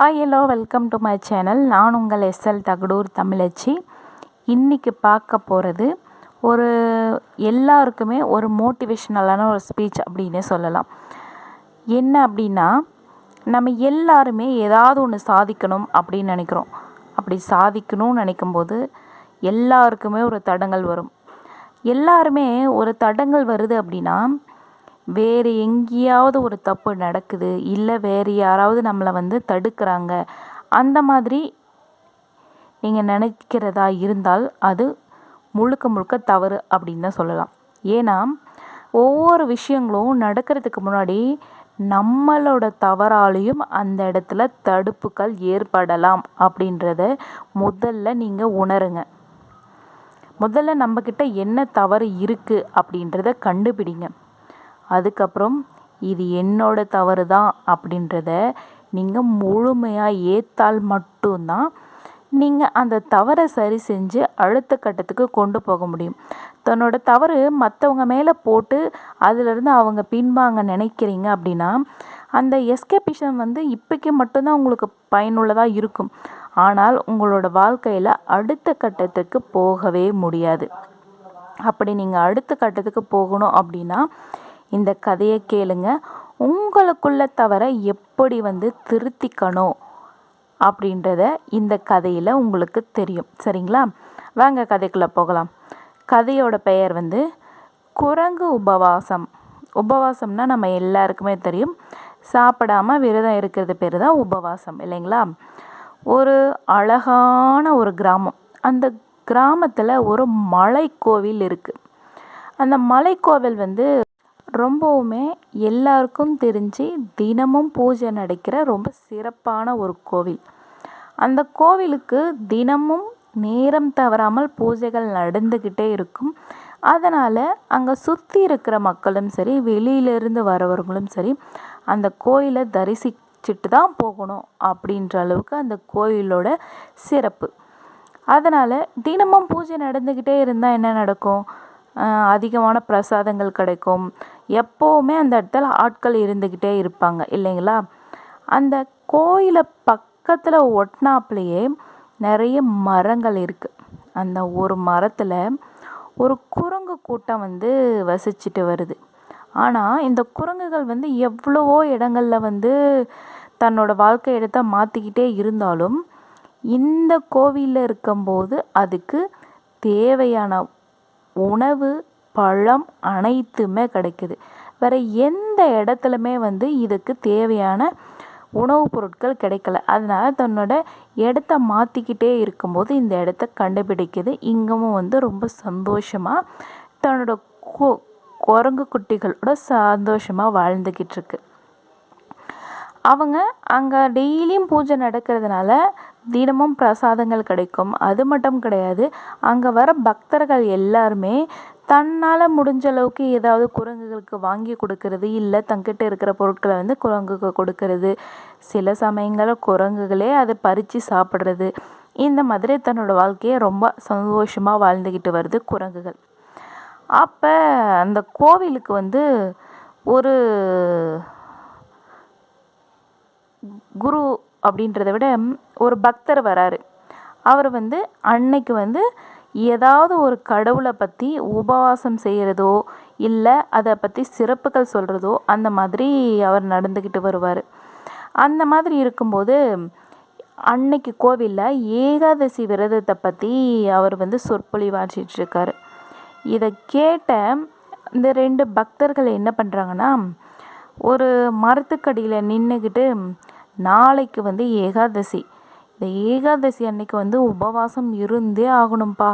Hi hello welcome to my channel. நான் உங்கள் SL Thagadur தமிழச்சி. இன்றைக்கி பார்க்க போகிறது ஒரு எல்லாருக்குமே ஒரு மோட்டிவேஷ்னலான ஒரு ஸ்பீச் அப்படின்னே சொல்லலாம். என்ன அப்படின்னா, நம்ம எல்லாருமே ஏதாவது ஒன்று சாதிக்கணும் அப்படின்னு நினைக்கிறோம். அப்படி சாதிக்கணும்னு நினைக்கும்போது எல்லாருக்குமே ஒரு தடங்கல் வரும். எல்லாருமே ஒரு தடங்கல் வருது அப்படின்னா வேறு எங்கேயாவது ஒரு தப்பு நடக்குது, இல்லை வேறு யாராவது நம்மளை தடுக்கிறாங்க, அந்த மாதிரி நீங்கள் நினைக்கிறதா இருந்தால் அது முழுக்க முழுக்க தவறு அப்படின்னு தான் சொல்லலாம். ஏன்னா ஒவ்வொரு விஷயங்களும் நடக்கிறதுக்கு முன்னாடி நம்மளோட தவறாலையும் அந்த இடத்துல தடுப்புகள் ஏற்படலாம் அப்படின்றத முதல்ல நீங்கள் உணருங்க. முதல்ல நம்மக்கிட்ட என்ன தவறு இருக்குது அப்படின்றத கண்டுபிடிங்க. அதுக்கப்புறம் இது என்னோட தவறு தான் அப்படின்றத நீங்கள் முழுமையாக ஏற்றால் மட்டும்தான் நீங்கள் அந்த தவறை சரி செஞ்சு அடுத்த கட்டத்துக்கு கொண்டு போக முடியும். தன்னோட தவறு மற்றவங்க மேலே போட்டு அதிலிருந்து அவங்க பின்வாங்க நினைக்கிறீங்க அப்படின்னா அந்த எஸ்கேபிஷன் இப்போக்கி மட்டும்தான் உங்களுக்கு பயனுள்ளதாக இருக்கும். ஆனால் உங்களோட வாழ்க்கையில் அடுத்த கட்டத்துக்கு போகவே முடியாது. அப்படி நீங்கள் அடுத்த கட்டத்துக்கு போகணும் அப்படின்னா இந்த கதையை கேளுங்க. உங்களுக்குள்ள தவிர எப்படி திருத்திக்கணும் அப்படின்றத இந்த கதையில் உங்களுக்கு தெரியும். சரிங்களா? வாங்க கதைக்குள்ளே போகலாம். கதையோட பெயர் குரங்கு உபவாசம். உபவாசம்னா நம்ம எல்லாருக்குமே தெரியும், சாப்பிடாமல் விரதம் இருக்கிறது பேர் தான் உபவாசம், இல்லைங்களா? ஒரு அழகான ஒரு கிராமம். அந்த கிராமத்தில் ஒரு மலைக்கோவில் இருக்குது. அந்த மலைக்கோவில் ரொம்பவுமே எல்லாருக்கும் தெரிஞ்சு தினமும் பூஜை நடக்கிற ரொம்ப சிறப்பான ஒரு கோவில். அந்த கோவிலுக்கு தினமும் நேரம் தவறாமல் பூஜைகள் நடந்துக்கிட்டே இருக்கும். அதனால் அங்கே சுற்றி இருக்கிற மக்களும் சரி, வெளியிலேருந்து வரவர்களும் சரி, அந்த கோயிலை தரிசிச்சுட்டு தான் போகணும் அப்படின்ற அளவுக்கு அந்த கோயிலோட சிறப்பு. அதனால் தினமும் பூஜை நடந்துக்கிட்டே இருந்தால் என்ன நடக்கும்? அதிகமான பிரசாதங்கள் கிடைக்கும். எப்போவுமே அந்த இடத்துல ஆட்கள் இருந்துக்கிட்டே இருப்பாங்க, இல்லைங்களா? அந்த கோயிலை பக்கத்தில் ஒட்டினாப்புலையே நிறைய மரங்கள் இருக்குது. அந்த ஒரு மரத்தில் ஒரு குரங்கு கூட்டம் வசிச்சுட்டு வருது. ஆனால் இந்த குரங்குகள் எவ்வளவோ இடங்களில் தன்னோட வாழ்க்கை இடத்தை மாற்றிக்கிட்டே இருந்தாலும் இந்த கோவிலில் இருக்கும்போது அதுக்கு தேவையான உணவு, பழம் அனைத்துமே கிடைக்குது. வேறு எந்த இடத்துலையுமே இதுக்கு தேவையான உணவுப் பொருட்கள் கிடைக்கல. அதனால் தன்னோட இடத்த மாற்றிக்கிட்டே இருக்கும்போது இந்த இடத்த கண்டுபிடிக்குது. இங்கேயும் ரொம்ப சந்தோஷமாக தன்னோட குரங்கு குட்டிகளோட சந்தோஷமாக வாழ்ந்துக்கிட்டு இருக்கு. அவங்க அங்கே டெய்லியும் பூஜை நடக்கிறதுனால தினமும் பிரசாதங்கள் கிடைக்கும். அது மட்டும் கிடையாது, அங்கே வர பக்தர்கள் எல்லாருமே தன்னால் முடிஞ்ச அளவுக்கு ஏதாவது குரங்குகளுக்கு வாங்கி கொடுக்கறது, இல்லை தங்கிட்ட இருக்கிற பொருட்களை குரங்குக்கு கொடுக்கறது, சில சமயங்களில் குரங்குகளே அதை பறித்து சாப்பிட்றது, இந்த மாதிரி தன்னோட வாழ்க்கையை ரொம்ப சந்தோஷமாக வாழ்ந்துக்கிட்டு வருது குரங்குகள். அப்போ அந்த கோவிலுக்கு ஒரு குரு அப்படின்றத விட ஒரு பக்தர் வராரு. அவர் அன்னைக்கு ஏதாவது ஒரு கடவுளை பற்றி உபவாசம் செய்கிறதோ, இல்லை அதை பற்றி சிறப்புகள் சொல்கிறதோ, அந்த மாதிரி அவர் நடந்துக்கிட்டு வருவார். அந்த மாதிரி இருக்கும்போது அன்னைக்கு கோவிலில் ஏகாதசி விரதத்தை பற்றி அவர் சொற்பொழிவாற்றிட்டுருக்காரு. இதை கேட்ட இந்த 2 பக்தர்கள் என்ன பண்ணுறாங்கன்னா, ஒரு மரத்துக்கடியில் நின்றுக்கிட்டு, நாளைக்கு ஏகாதசி, இந்த ஏகாதசி அன்னைக்கு உபவாசம் இருந்தே ஆகணும்ப்பா,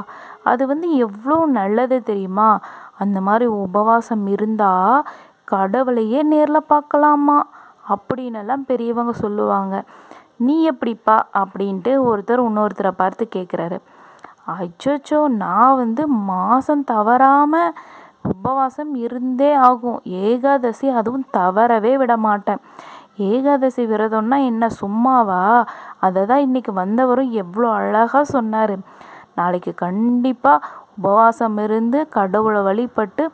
அது எவ்வளோ நல்லது தெரியுமா, அந்த மாதிரி உபவாசம் இருந்தால் கடவுளையே நேரில் பார்க்கலாமா அப்படின்னெல்லாம் பெரியவங்க சொல்லுவாங்க. நீ எப்படிப்பா அப்படின்ட்டு ஒருத்தர் இன்னொருத்தரை பார்த்து கேட்குறாரு. அச்சோச்சோ, நான் மாதம் தவறாமல் உபவாசம் இருந்தே ஆகும், ஏகாதசி அதுவும் தவறவே விட மாட்டேன். ஏகாதசி விரதம்னா என்ன சும்மாவா? அதை தான் இன்றைக்கி வந்தவரும் எவ்வளோ அழகாக சொன்னார். நாளைக்கு கண்டிப்பாக உபவாசம் இருந்து கடவுளை வழிபட்டு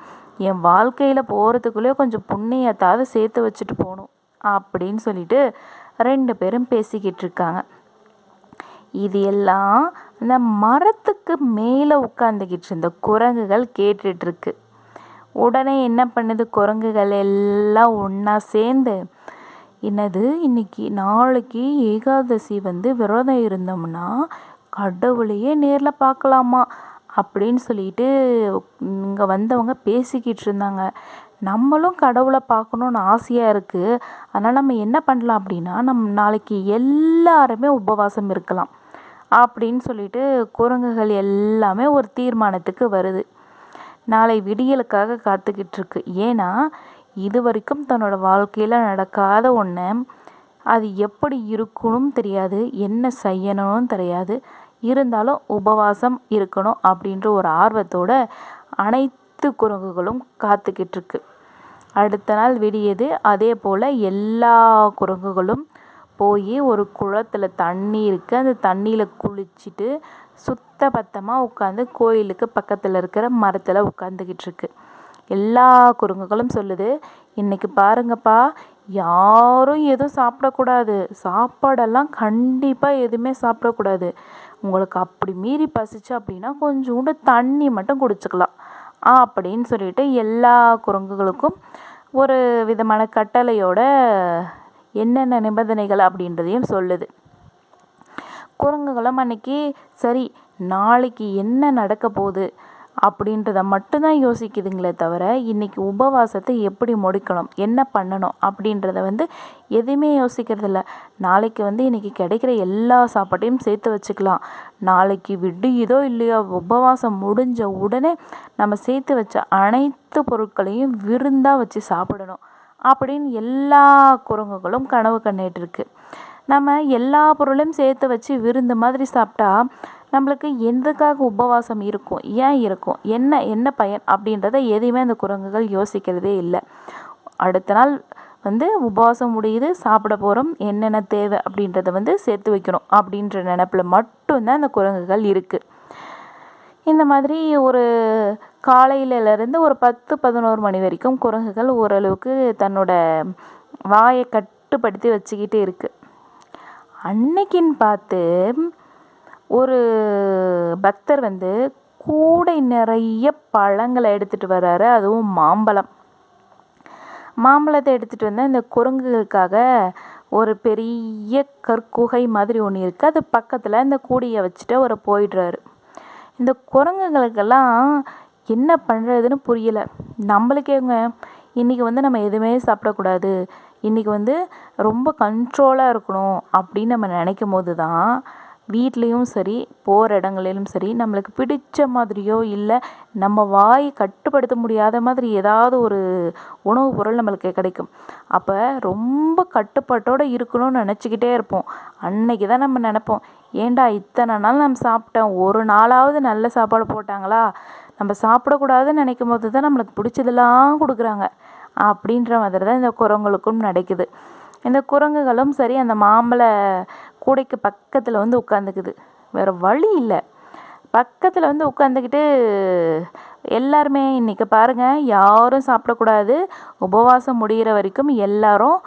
என் வாழ்க்கையில் போகிறதுக்குள்ளேயே கொஞ்சம் புண்ணியத்தாவது சேர்த்து வச்சுட்டு போகணும் அப்படின்னு சொல்லிட்டு 2 பேரும் பேசிக்கிட்டு இருக்காங்க. இது எல்லாம் அந்த மரத்துக்கு மேலே உட்காந்துக்கிட்டு இருந்த குரங்குகள் கேட்டுட்ருக்கு. உடனே என்ன பண்ணுது, குரங்குகள் எல்லாம் ஒன்றா சேர்ந்து, என்னது இன்னைக்கு நாளைக்கு ஏகாதசி விரதம் இருந்தோம்னா கடவுளையே நேரில் பார்க்கலாமா அப்படின்னு சொல்லிட்டு இங்கே வந்தவங்க பேசிக்கிட்டு இருந்தாங்க. நம்மளும் கடவுளை பார்க்கணுன்னு ஆசையாக இருக்குது. அதனால் நம்ம என்ன பண்ணலாம் அப்படின்னா, நம்ம நாளைக்கு எல்லாருமே உபவாசம் இருக்கலாம் அப்படின்னு சொல்லிட்டு குரங்குகள் எல்லாமே ஒரு தீர்மானத்துக்கு வருது. நாளை விடியலுக்காக காத்துக்கிட்டு இருக்கு. ஏன்னா இது வரைக்கும் தன்னோட வாழ்க்கையில் நடக்காத ஒன்று, அது எப்படி இருக்கணும் தெரியாது, என்ன செய்யணும்னு தெரியாது, இருந்தாலும் உபவாசம் இருக்கணும் அப்படின்ற ஒரு ஆர்வத்தோட அனைத்து குரங்குகளும் காத்துக்கிட்டு இருக்கு. அடுத்த நாள் விடியது. அதே போல் எல்லா குரங்குகளும் போய் ஒரு குளத்தில் தண்ணி இருக்குது, அந்த தண்ணியில் குளிச்சுட்டு சுத்தபத்தமாக உட்காந்து கோயிலுக்கு பக்கத்தில் இருக்கிற மரத்தில் உட்காந்துக்கிட்டு இருக்கு. எல்லா குரங்குகளும் சொல்லுது, இன்னைக்கு பாருங்கப்பா, யாரும் எதுவும் சாப்பிடக்கூடாது, சாப்பாடெல்லாம் கண்டிப்பாக எதுவுமே சாப்பிடக்கூடாது. உங்களுக்கு அப்படி மீறி பசிச்சு அப்படின்னா கொஞ்சோண்டு தண்ணி மட்டும் குடிச்சுக்கலாம் அப்படின்னு சொல்லிட்டு எல்லா குரங்குகளுக்கும் ஒரு விதமான கட்டளையோட என்னென்ன நிபந்தனைகள் அப்படின்றதையும் சொல்லுது. குரங்குகளும் அன்னைக்கு சரி நாளைக்கு என்ன நடக்க போகுது அப்படின்றத மட்டும்தான் யோசிக்குதுங்களே தவிர இன்னைக்கு உபவாசத்தை எப்படி முடிக்கணும், என்ன பண்ணணும் அப்படின்றத எதுவுமே யோசிக்கிறதில்ல. நாளைக்கு இன்னைக்கு கிடைக்கிற எல்லா சாப்பாட்டையும் சேர்த்து வச்சுக்கலாம், நாளைக்கு விடியுதோ இல்லையோ உபவாசம் முடிஞ்ச உடனே நம்ம சேர்த்து வச்ச அனைத்து பொருட்களையும் விருந்தாக வச்சு சாப்பிடணும் அப்படின்னு எல்லா குரங்குகளும் கனவு கண்டுட்டு இருக்கு. நம்ம எல்லா பொருளையும் சேர்த்து வச்சு விருந்து மாதிரி சாப்பிட்டா நம்மளுக்கு எதுக்காக உபவாசம் இருக்கும், ஏன் இருக்கும், என்ன என்ன பயன் அப்படின்றத எதையுமே அந்த குரங்குகள் யோசிக்கிறதே இல்லை. அடுத்த நாள் உபவாசம் முடியுது, சாப்பிட போகிறோம், என்னென்ன தேவை அப்படின்றத சேர்த்து வைக்கணும் அப்படின்ற நினப்பில் மட்டும்தான் அந்த குரங்குகள் இருக்குது. இந்த மாதிரி ஒரு காலையிலேருந்து ஒரு 10-11 மணி வரைக்கும் குரங்குகள் ஓரளவுக்கு தன்னோட வாயை கட்டுப்படுத்தி வச்சுக்கிட்டு இருக்குது. அன்னைக்குன்னு பார்த்து ஒரு பக்தர் கூடை நிறைய பழங்களை எடுத்துகிட்டு வர்றாரு. அதுவும் மாம்பழத்தை எடுத்துகிட்டு இந்த குரங்குகளுக்காக ஒரு பெரிய கற்குகை மாதிரி ஒன்று இருக்குது. அது பக்கத்தில் இந்த கூடையை வச்சுட்டு அவர் போயிடுறாரு. இந்த குரங்குகளுக்கெல்லாம் என்ன பண்ணுறதுன்னு புரியலை. நம்மளுக்கேங்க இன்றைக்கி நம்ம எதுவுமே சாப்பிடக்கூடாது, இன்றைக்கி ரொம்ப கண்ட்ரோலாக இருக்கணும் அப்படின்னு நம்ம நினைக்கும் போது தான் வீட்லேயும் சரி போகிற இடங்களிலும் சரி நம்மளுக்கு பிடிச்ச மாதிரியோ இல்லை நம்ம வாயை கட்டுப்படுத்த முடியாத மாதிரி ஏதாவது ஒரு உணவுப் பொருள் நம்மளுக்கு கிடைக்கும். அப்போ ரொம்ப கட்டுப்பாட்டோடு இருக்கணும்னு நினச்சிக்கிட்டே இருப்போம். அன்னைக்கு தான் நம்ம நினைப்போம், ஏண்டா இத்தனை நாள் நம்ம சாப்பிட்டோம், ஒரு நாளாவது நல்ல சாப்பாடு போட்டாங்களா, நம்ம சாப்பிடக்கூடாதுன்னு நினைக்கும் போது தான் நம்மளுக்கு பிடிச்சதெல்லாம் கொடுக்குறாங்க அப்படின்ற மாதிரி தான் இந்த குரங்குகளுக்கும் நடக்குது. இந்த குரங்குகளும் சரி அந்த மாம்பழ கூடைக்கு பக்கத்தில் உட்காந்துக்குது. வேறு வழி இல்லை, பக்கத்தில் உட்காந்துக்கிட்டு எல்லாருமே இன்றைக்கி பாருங்கள், யாரும் சாப்பிடக்கூடாது, உபவாசம் முடிகிற வரைக்கும் எல்லாரும்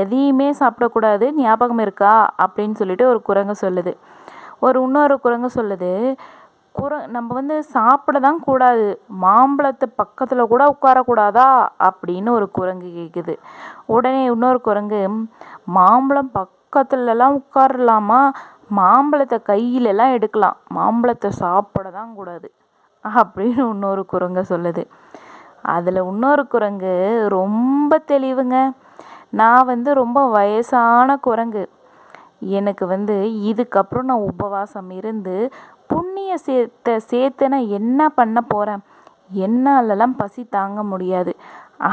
எதையுமே சாப்பிடக்கூடாது, ஞாபகம் இருக்கா அப்படின்னு சொல்லிட்டு ஒரு குரங்கு சொல்லுது. இன்னொரு குரங்கு சொல்லுது, நம்ம சாப்பிட தான் கூடாது, மாம்பழத்தை பக்கத்தில் கூட உட்காரக்கூடாதா அப்படின்னு ஒரு குரங்கு கேட்குது. உடனே இன்னொரு குரங்கு, மாம்பழம் பக்கத்துலலாம் உட்காரலாமா, மாம்பழத்தை கையிலலாம் எடுக்கலாம், மாம்பழத்தை சாப்பிட தான் கூடாது அப்படின்னு இன்னொரு குரங்கு சொல்லுது. அதில் இன்னொரு குரங்கு ரொம்ப தெளிவுங்க. நான் ரொம்ப வயசான குரங்கு, எனக்கு இதுக்கப்புறம் நான் உபவாசம் இருந்து புண்ணிய சேர்த்து நான் என்ன பண்ண போகிறேன், என்னாலலாம் பசி தாங்க முடியாது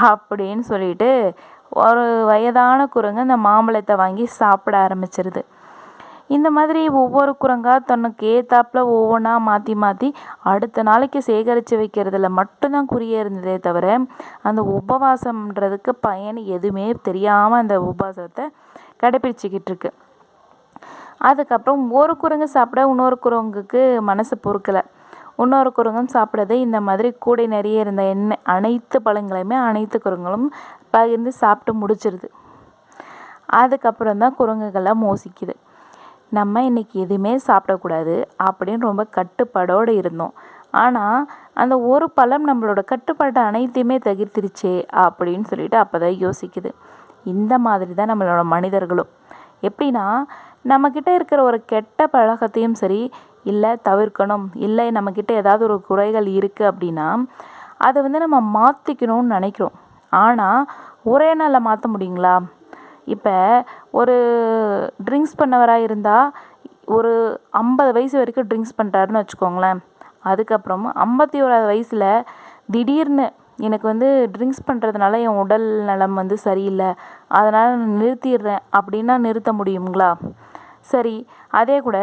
அப்படின்னு சொல்லிட்டு ஒரு வயதான குரங்கு அந்த மாம்பழத்தை வாங்கி சாப்பிட ஆரம்பிச்சிருது. இந்த மாதிரி ஒவ்வொரு குரங்காக தனக்கு ஏத்தாப்பில் ஒவ்வொன்றா மாற்றி மாற்றி அடுத்த நாளைக்கு சேகரித்து வைக்கிறதுல மட்டும்தான் குறியே இருந்ததே தவிர அந்த உபவாசம்ன்றதுக்கு பயன் எதுவுமே தெரியாமல் அந்த உபவாசத்தை கடைப்பிடிச்சிக்கிட்டு இருக்கு. அதுக்கப்புறம் ஒரு குரங்கு சாப்பிட இன்னொரு குரங்குக்கு மனசு பொறுக்கலை. இன்னொரு குரங்கும் சாப்பிட்றது இந்த மாதிரி கூடை நிறைய இருந்த அனைத்து பழங்களையுமே அனைத்து குரங்களும் பகிர்ந்து சாப்பிட்டு முடிச்சிருது. அதுக்கப்புறம் தான் குரங்குகள்லாம் மோசிக்குது. நம்ம இன்றைக்கி எதுவுமே சாப்பிடக்கூடாது அப்படின்னு ரொம்ப கட்டுப்பாடோடு இருந்தோம். ஆனால் அந்த ஒரு பழம் நம்மளோட கட்டுப்பாட்டை அனைத்தையுமே தகிர்த்திருச்சே அப்படின்னு சொல்லிட்டு அப்போ தான் யோசிக்குது. இந்த மாதிரி தான் நம்மளோட மனிதர்களும். எப்படின்னா, நம்மக்கிட்ட இருக்கிற ஒரு கெட்ட பழக்கத்தையும் சரி, இல்லை தவிர்க்கணும், இல்லை நம்மக்கிட்ட ஏதாவது ஒரு குறைகள் இருக்குது அப்படின்னா அதை நம்ம மாற்றிக்கணும்னு நினைக்கிறோம். ஆனால் ஒரே நாளில் மாற்ற முடியுங்களா? இப்போ ஒரு ட்ரிங்க்ஸ் பண்ணவராக இருந்தால் ஒரு 50 வயசு வரைக்கும் ட்ரிங்க்ஸ் பண்ணுறாருன்னு வச்சுக்கோங்களேன். அதுக்கப்புறம் 51வது வயசில் திடீர்னு எனக்கு ட்ரிங்க்ஸ் பண்ணுறதுனால என் உடல் நலம் சரியில்லை, அதனால் நான் நிறுத்திடுறேன் அப்படின்னா நிறுத்த முடியுங்களா? சரி, அதே கூட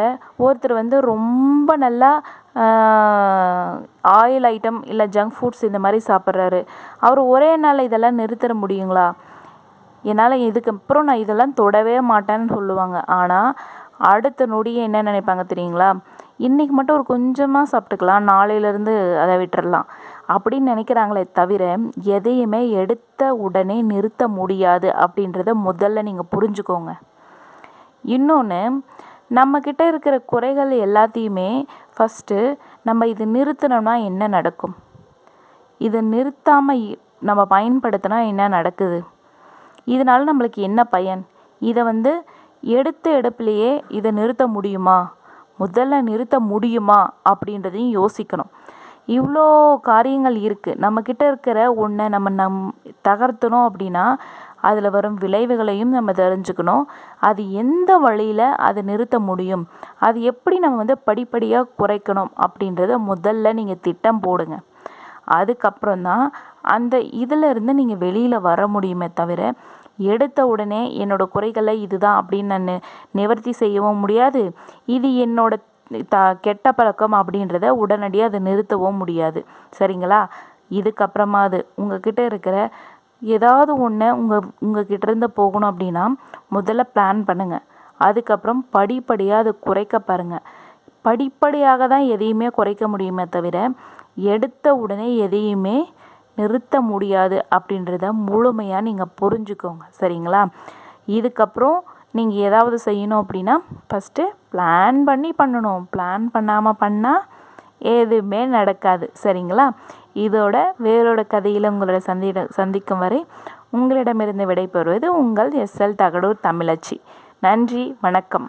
ஒருத்தர் ரொம்ப நல்லா ஆயில் ஐட்டம் இல்லை ஜங்க் ஃபுட்ஸ் இந்த மாதிரி சாப்பிட்றாரு. அவர் ஒரே நாளில் இதெல்லாம் நிறுத்திட முடியுங்களா? என்னால் இதுக்கப்புறம் நான் இதெல்லாம் தொடவே மாட்டேன்னு சொல்லுவாங்க. ஆனால் அடுத்த நொடியே என்ன நினைப்பாங்க தெரியுங்களா? இன்றைக்கி மட்டும் ஒரு கொஞ்சமாக சாப்பிட்டுக்கலாம், நாளையிலேருந்து அதை விட்டுறலாம் அப்படின்னு நினைக்கிறாங்களே தவிர, எதையுமே எடுத்த உடனே நிறுத்த முடியாது அப்படின்றத முதல்ல நீங்கள் புரிஞ்சுக்கோங்க. இன்னொன்று, நம்மக்கிட்ட இருக்கிற குறைகள் எல்லாத்தையுமே ஃபஸ்ட்டு நம்ம இது நிறுத்தினோம்னா என்ன நடக்கும், இதை நிறுத்தாமல் நம்ம பயன்படுத்தினா என்ன நடக்குது, இதனால் நம்மளுக்கு என்ன பயன், இதை எடுத்த எடுப்பிலேயே இதை நிறுத்த முடியுமா, முதல்ல நிறுத்த முடியுமா அப்படின்றதையும் யோசிக்கணும். இவ்வளோ காரியங்கள் இருக்குது. நம்மக்கிட்ட இருக்கிற ஒன்றை நம்ம தகர்த்தணும் அப்படின்னா அதில் வரும் விளைவுகளையும் நம்ம தெரிஞ்சுக்கணும். அது எந்த வழியில் அதை நிறுத்த முடியும், அது எப்படி நம்ம படிப்படியாக குறைக்கணும் அப்படின்றத முதல்ல நீங்கள் திட்டம் போடுங்க. அதுக்கப்புறம்தான் அந்த இதிலிருந்து நீங்கள் வெளியில் வர முடியுமே தவிர, எடுத்த உடனே என்னோடய குறைகளை இதுதான் அப்படின்னு நான் நிவர்த்தி செய்யவும் முடியாது, இது என்னோட கெட்ட பழக்கம் அப்படின்றத உடனடியாக அதை நிறுத்தவும் முடியாது. சரிங்களா? இதுக்கப்புறமா அது உங்ககிட்ட இருக்கிற ஏதாவது ஒன்று உங்ககிட்ட இருந்து போகணும் அப்படின்னா முதல்ல பிளான் பண்ணுங்கள். அதுக்கப்புறம் படிப்படியாக அதை குறைக்க பாருங்கள். படிப்படியாக தான் எதையுமே குறைக்க முடியுமே தவிர, எடுத்த உடனே எதையுமே நிறுத்த முடியாது அப்படின்றத முழுமையாக நீங்கள் புரிஞ்சுக்கோங்க. சரிங்களா? இதுக்கப்புறம் நீங்கள் ஏதாவது செய்யணும் அப்படின்னா ஃபஸ்ட்டு பிளான் பண்ணி பண்ணணும். பிளான் பண்ணாமல் பண்ணால் எதுவுமே நடக்காது. சரிங்களா? இதோட வேறோட கதையில் உங்களோட சந்திக்கும் வரை உங்களிடமிருந்து விடைபெறுவது உங்கள் எஸ்எல் தகடூர் தமிழச்சி. நன்றி, வணக்கம்.